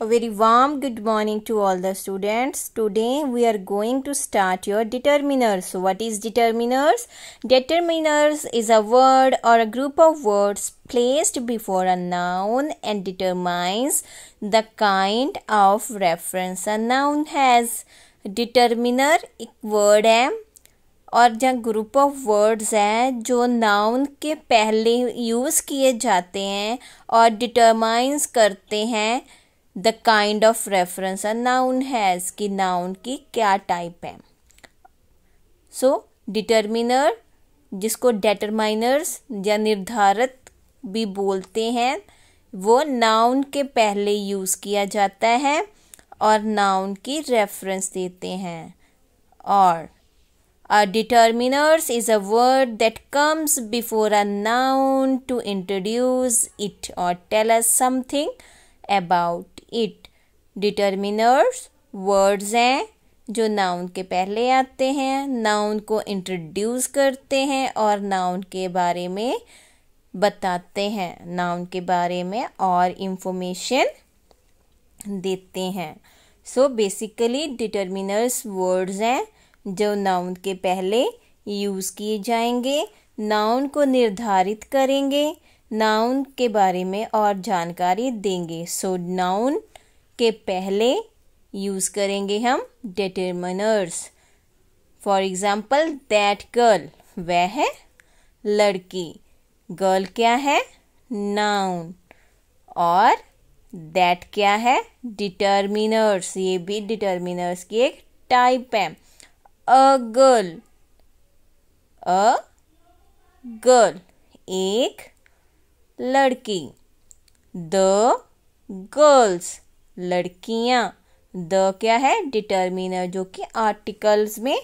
A very warm good morning to all the students. Today we are going to start your determiners. So what is determiners? Determiners is a word or a group of words placed before a noun and determines the kind of reference a noun has. Determiner एक word है और जहाँ group of words हैं जो noun के पहले use किए जाते हैं और डिटरमाइंस करते हैं the kind of reference a noun has कि नाउन की क्या टाइप है. सो डिटरमिनर जिसको डेटरमाइनर्स या निर्धारक भी बोलते हैं वो नाउन के पहले यूज़ किया जाता है और नाउन की रेफरेंस देते हैं. और a determiners is a word that comes before a noun to introduce it or tell us something about it. Determiners words हैं जो नाउन के पहले आते हैं, नाउन को इंट्रोड्यूस करते हैं और नाउन के बारे में बताते हैं, नाउन के बारे में और इंफॉर्मेशन देते हैं. सो बेसिकली डिटरमिनर्स वर्ड्स हैं जो नाउन के पहले यूज़ किए जाएंगे, नाउन को निर्धारित करेंगे, नाउन के बारे में और जानकारी देंगे. सो नाउन के पहले यूज़ करेंगे हम determiners. For example that girl, वह है लड़की. गर्ल क्या है? नाउन. और दैट क्या है? डिटरमिनर्स. ये भी डिटरमिनर्स की एक टाइप है. A girl, एक लड़की. The girls, लड़कियां. The क्या है? डिटरमिनर जो कि आर्टिकल्स में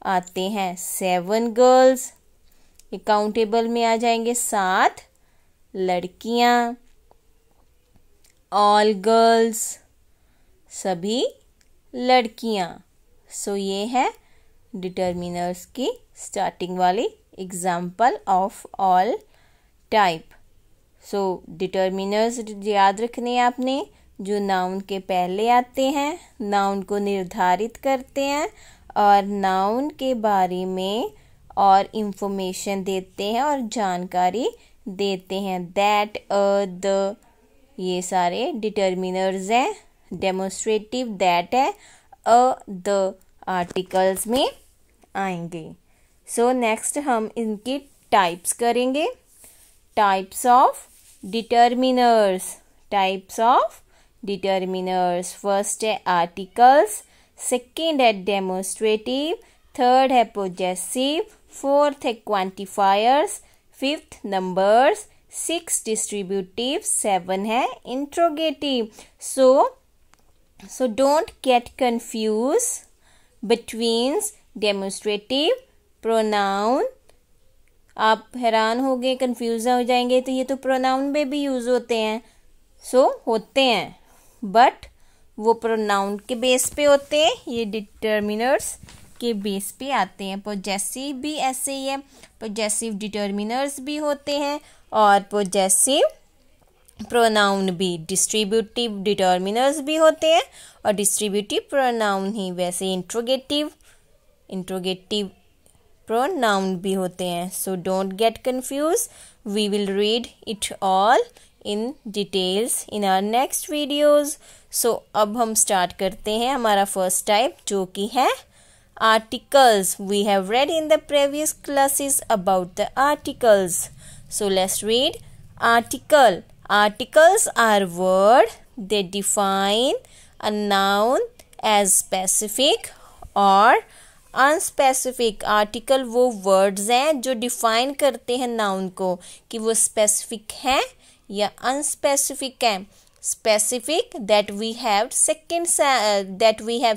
आते हैं. 7 गर्ल्स, काउंटेबल में आ जाएंगे 7 लड़कियां. ऑल गर्ल्स, सभी लड़कियां. सो ये है डिटरमिनर्स की स्टार्टिंग वाली example of all type. So determiners याद रखने आपने जो नाउन के पहले आते हैं, नाउन को निर्धारित करते हैं और नाउन के बारे में और इंफॉर्मेशन देते हैं और जानकारी देते हैं. दैट द ये सारे डिटरमिनर्स हैं. डेमोन्स्ट्रेटिव दैट है, द आर्टिकल्स में आएंगे. सो नेक्स्ट हम इनकी टाइप्स करेंगे. Types of determiners. Types of determiners. First है आर्टिकल्स, सेकेंड है डेमोन्स्ट्रेटिव, थर्ड है पोजेसिव, फोर्थ है क्वांटिफायर्स, फिफ्थ नंबर्स, 6 डिस्ट्रीब्यूटिव, 7 है interrogative. So don't get confused between demonstrative pronoun. आप हैरान हो गए, कंफ्यूज हो जाएंगे तो ये तो प्रोनाउन में भी यूज होते हैं. होते हैं बट वो प्रोनाउन के बेस पे होते हैं, ये डिटरमिनर्स के बेस पे आते हैं. पोजेसिव भी ऐसे ही है, पोजेसिव डिटरमिनर्स भी होते हैं और पोजेसिव प्रोनाउन भी. डिस्ट्रीब्यूटिव डिटरमिनर्स भी होते हैं और डिस्ट्रीब्यूटिव प्रोनाउन ही. वैसे इंट्रोगेटिव प्रोनाउन भी होते हैं. So don't get confuse. We will read it all in details in our next videos. So अब हम स्टार्ट करते हैं हमारा फर्स्ट टाइप जो कि है articles. We have read in the previous classes about the articles. So let's read article. Articles are words that define a noun as specific or unspecific. Article वो words हैं जो define करते हैं noun को कि वो specific है या unspecific है. Specific that we have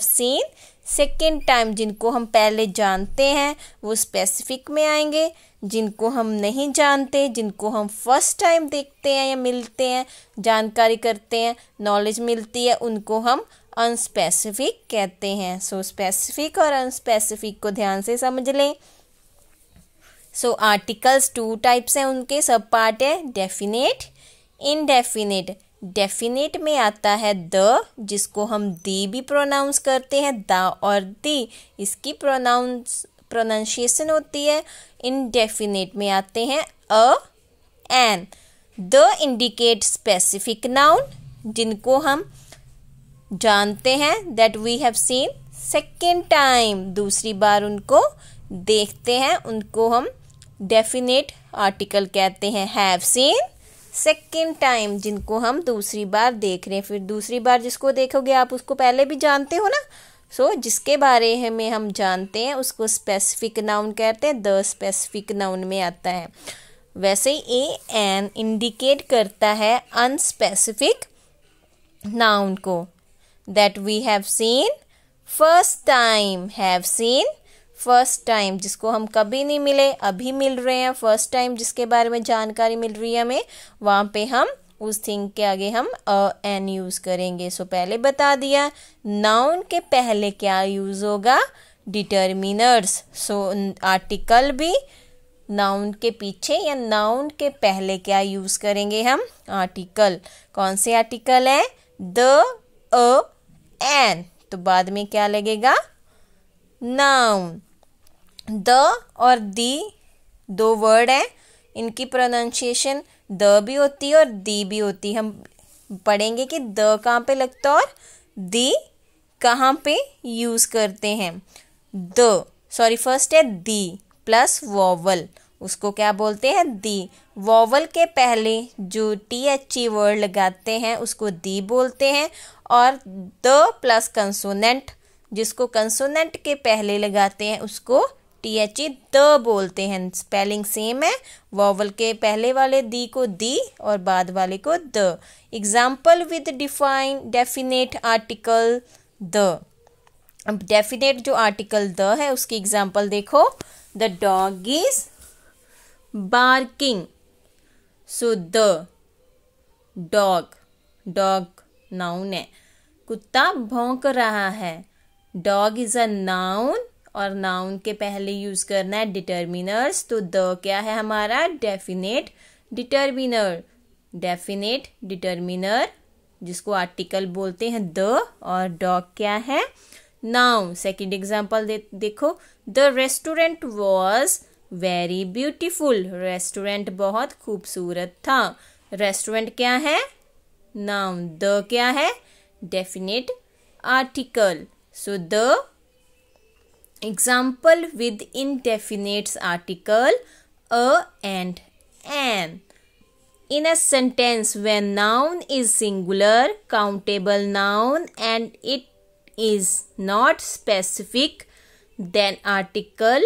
seen second time, जिनको हम पहले जानते हैं वो स्पेसिफिक में आएंगे. जिनको हम नहीं जानते, जिनको हम फर्स्ट टाइम देखते हैं या मिलते हैं, जानकारी करते हैं, नॉलेज मिलती है, उनको हम अनस्पेसिफिक कहते हैं. सो स्पेसिफिक और अनस्पेसिफिक को ध्यान से समझ लें. सो आर्टिकल्स 2 टाइप्स हैं, उनके सब पार्ट है डेफिनेट, इनडेफिनेट. डेफिनेट में आता है द, जिसको हम दी भी प्रोनाउंस करते हैं, द और दी, इसकी प्रोनाउंसिएशन होती है। इनडेफिनेट में आते हैं a, an. The indicate specific noun, जिनको हम जानते हैं, that we have seen second time, दूसरी बार उनको देखते हैं, उनको हम डेफिनेट आर्टिकल कहते हैं। हैव सीन सेकेंड टाइम, जिनको हम दूसरी बार देख रहे हैं। फिर दूसरी बार जिसको देखोगे आप उसको पहले भी जानते हो ना। सो जिसके बारे में हम जानते हैं उसको स्पेसिफिक नाउन कहते हैं। द स्पेसिफिक नाउन में आता है। वैसे ही ए एन इंडिकेट करता है अनस्पेसिफिक नाउन को, that we have seen first time. Have seen first time, जिसको हम कभी नहीं मिले, अभी मिल रहे हैं। फर्स्ट टाइम जिसके बारे में जानकारी मिल रही है हमें, वहाँ पे हम उस थिंग के आगे हम एन यूज़ करेंगे। सो पहले बता दिया, नाउन के पहले क्या यूज़ होगा, डिटर्मिनर्स। सो आर्टिकल भी नाउन के पीछे या नाउन के पहले क्या यूज़ करेंगे हम, आर्टिकल। कौन से आर्टिकल है, द, अ, एन, तो बाद में क्या लगेगा, नाउन। द और दी दो वर्ड हैं, इनकी प्रोनाउंसिएशन द भी होती है और दी भी होती है। हम पढ़ेंगे कि द कहाँ पे लगता है और दी कहाँ पे यूज़ करते हैं। द, सॉरी, फर्स्ट है दी प्लस वॉवल, उसको क्या बोलते हैं, दी। वॉवल के पहले जो THE वर्ड लगाते हैं उसको दी बोलते हैं। और द प्लस कंसोनेंट, जिसको कंसोनेंट के पहले लगाते हैं उसको THE द बोलते हैं। स्पेलिंग सेम है, वॉवल के पहले वाले दी को दी और बाद वाले को the. Example with define definite article the. अब डेफिनेट जो आर्टिकल द है उसकी एग्जाम्पल देखो, the dog is barking. So the dog, dog noun है, कुत्ता भौंक रहा है। डॉग इज अ नाउन और नाउन के पहले यूज करना है डिटर्मिनर्स, तो द क्या है हमारा, डेफिनेट डिटर्मिनर। डेफिनेट डिटर्मिनर जिसको आर्टिकल बोलते हैं द, और डॉग क्या है, नाउन। सेकंड एग्जांपल देखो, the restaurant was very beautiful. Restaurant बहुत खूबसूरत था। रेस्टोरेंट क्या है, नाउन। द क्या है, definite article. So the example with indefinite article a and an. In a sentence, when noun is singular, countable noun, and it is not specific, then article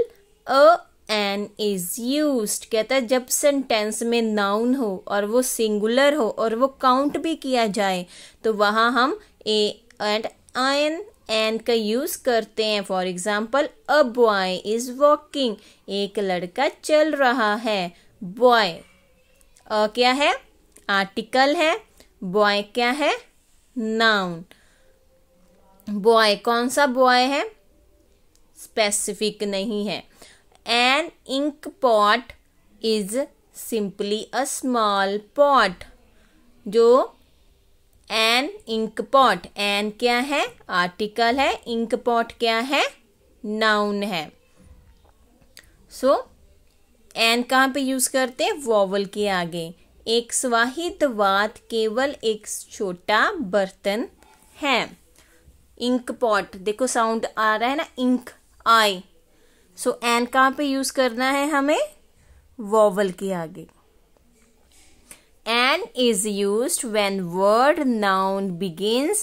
a an is used. कहता है जब sentence में noun हो और वो singular हो और वो काउंट भी किया जाए तो वहाँ हम a and an एन का यूज करते हैं। For example, a boy is walking, एक लड़का चल रहा है। बॉय क्या है, आर्टिकल है। बॉय क्या है, नाउन। बॉय कौन सा बॉय है, स्पेसिफिक नहीं है। An ink pot is simply a small pot. जो एन इंक पॉट, एन क्या है, आर्टिकल है। इंक पॉट क्या है, नाउन है। सो एन कहाँ पे यूज करते हैं, वॉवल के आगे। एक स्वाहित वात केवल एक छोटा बर्तन है। इंक पॉट, देखो साउंड आ रहा है ना, इंक, आई। सो एन कहाँ पे यूज करना है हमें, वॉवल के आगे। An is used when word noun begins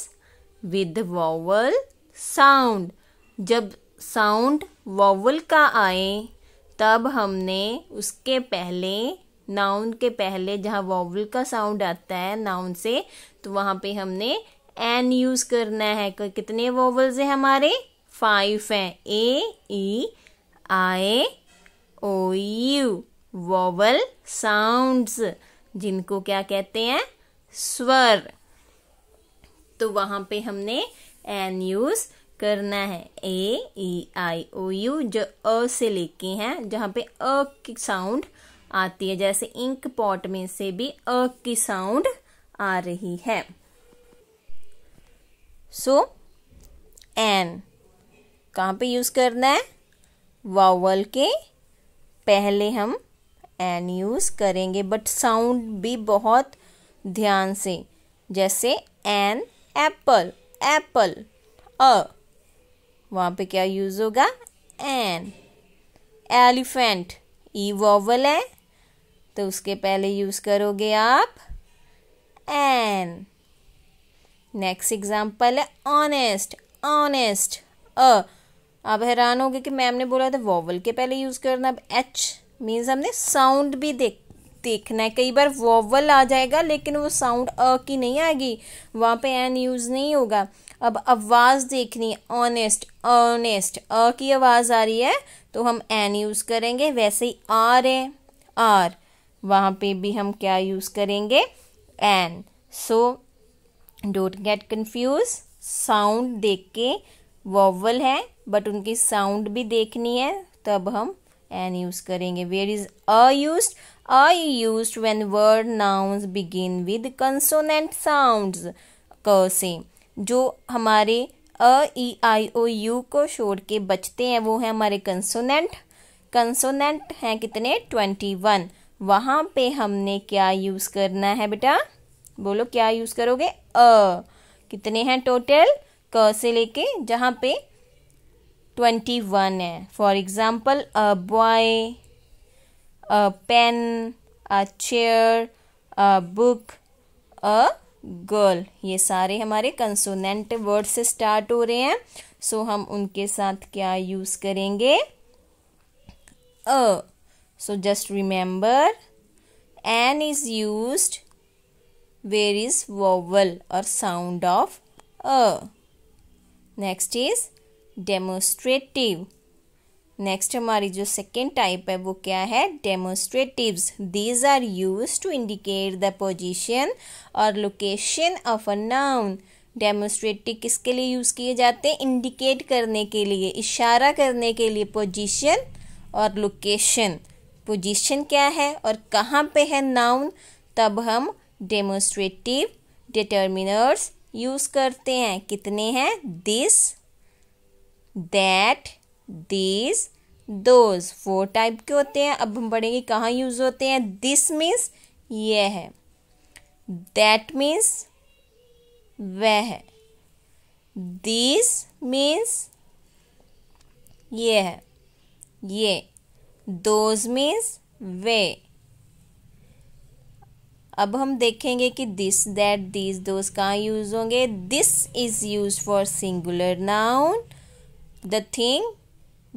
with vowel sound. जब साउंड वॉवल का आए तब हमने उसके पहले, नाउन के पहले जहाँ वॉवल का साउंड आता है नाउन से, तो वहाँ पे हमने एन यूज करना है। कितने वॉवल्स हैं हमारे, 5 हैं। ए, ई, आई, ओ, यू, वॉवल साउंड्स, जिनको क्या कहते हैं, स्वर। तो वहां पे हमने एन यूज करना है। ए, ई, आई, ओ, यू जो अ से लेके हैं, जहां पे अ की साउंड आती है, जैसे इंक पॉट में से भी अ की साउंड आ रही है। सो एन कहाँ पे यूज करना है? वावल के पहले हम एन यूज करेंगे, बट साउंड भी बहुत ध्यान से, जैसे एन एप्पल, एप्पल वहां पे क्या यूज होगा? एन। एलिफेंट ई वॉवल है तो उसके पहले यूज करोगे आप एन। नेक्स्ट एग्जाम्पल है ऑनेस्ट, ऑनेस्ट अब हैरान होगे कि मैम ने बोला था वॉवल के पहले यूज करना, अब एच मीन्स हमने साउंड भी देखना है। कई बार वॉवल आ जाएगा लेकिन वो साउंड की नहीं आएगी, वहां पे एन यूज नहीं होगा। अब आवाज देखनी है, ऑनेस्ट, ऑनेस्ट की आवाज आ रही है तो हम एन यूज करेंगे। वैसे ही आर है, आर वहां पे भी हम क्या यूज करेंगे? An. So don't get confuse, sound देख के वॉवल है बट उनकी साउंड भी देखनी है, तब हम एन यूज करेंगे। Where is a used? A used when word nouns begin with consonant sounds. क से जो हमारे अ ई आई ओ यू को छोड़ के बचते हैं वो है हमारे कंसोनेंट। कंसोनेंट हैं कितने? 21। वहां पे हमने क्या यूज करना है बेटा? बोलो क्या यूज करोगे? कितने हैं टोटल क से लेके जहां पे 21 है। For example a boy, a pen, a chair, a book, a girl, ये सारे हमारे कंसोनेंट वर्ड से स्टार्ट हो रहे हैं। सो हम उनके साथ क्या यूज करेंगे? A. So just remember an is used where is vowel और sound of a. Next is demonstrative. Next हमारी जो सेकेंड टाइप है वो क्या है? Demonstratives. These are used to indicate the position और location of a noun. Demonstrative किसके लिए यूज किए जाते हैं? इंडिकेट करने के लिए, इशारा करने के लिए पोजीशन और लोकेशन। पोजीशन क्या है और कहाँ पे है नाउन, तब हम डेमोस्ट्रेटिव डिटर्मिनर्स यूज करते हैं। कितने हैं? This, that, these, those, 4 type के होते हैं। अब हम पढ़ेंगे कहाँ यूज होते हैं। दिस मीन्स ये है, दैट मीन्स वह है, दिस मीन्स ये है, ये, दोज मीन्स वे। अब हम देखेंगे कि दिस, दैट, दीज, दोज कहाँ यूज होंगे। This is use for singular noun, the thing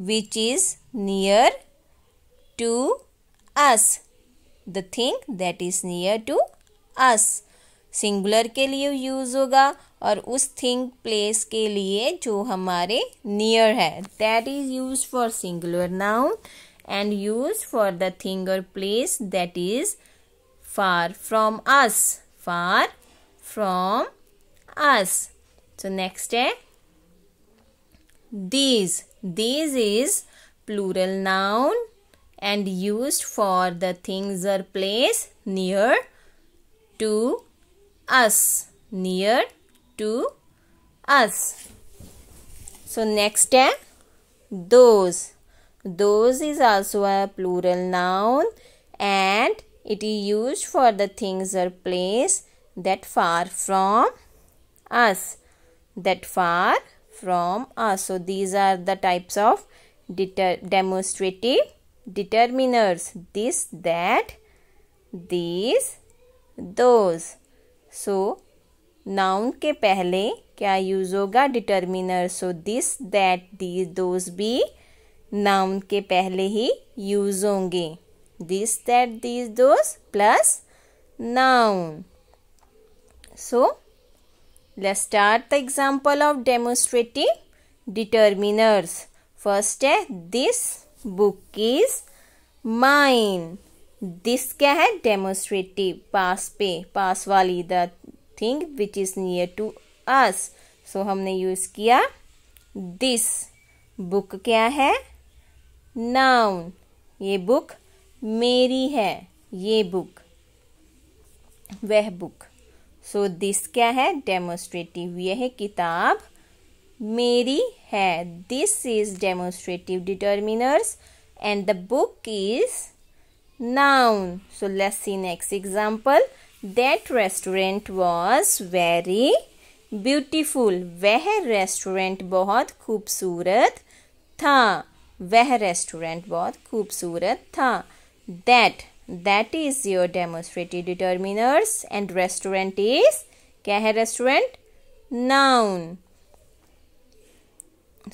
which is near to us, the thing that is near to us, singular के लिए यूज होगा और उस थिंग प्लेस के लिए जो हमारे नियर है, that is use for singular noun and use for the thing और place that is far from us, far from us. So next है these. These is plural noun and used for the things or place near to us, near to us. So next है those. Those is also a plural noun and it is used for the things or place that far from us, that far from us. So these are the types of demonstrative determiners. This, that, these, those. So noun के पहले क्या use होगा? Determiner. So this, that, these, those भी noun के पहले ही use होंगे। This, that, these, those plus noun. So let's start the example of demonstrative determiners. First है this book is mine. This क्या है? demonstrative, पास पे, पास वाली, the thing which is near to us. So हमने use किया this. book क्या है? noun. ये बुक मेरी है, ये बुक, वह बुक। सो दिस क्या है? डेमोस्ट्रेटिव। यह किताब मेरी है। This is demonstrative determiners and the book is noun. So let's see next example. That restaurant was very beautiful. वह रेस्टोरेंट बहुत खूबसूरत था। वह रेस्टोरेंट बहुत खूबसूरत था। That is your demonstrative determiners and restaurant is क्या है? Restaurant noun.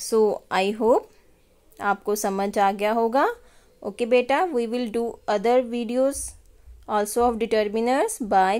So I hope आपको समझ आ गया होगा। ओके बेटा, we will do other videos also of determiners. Bye.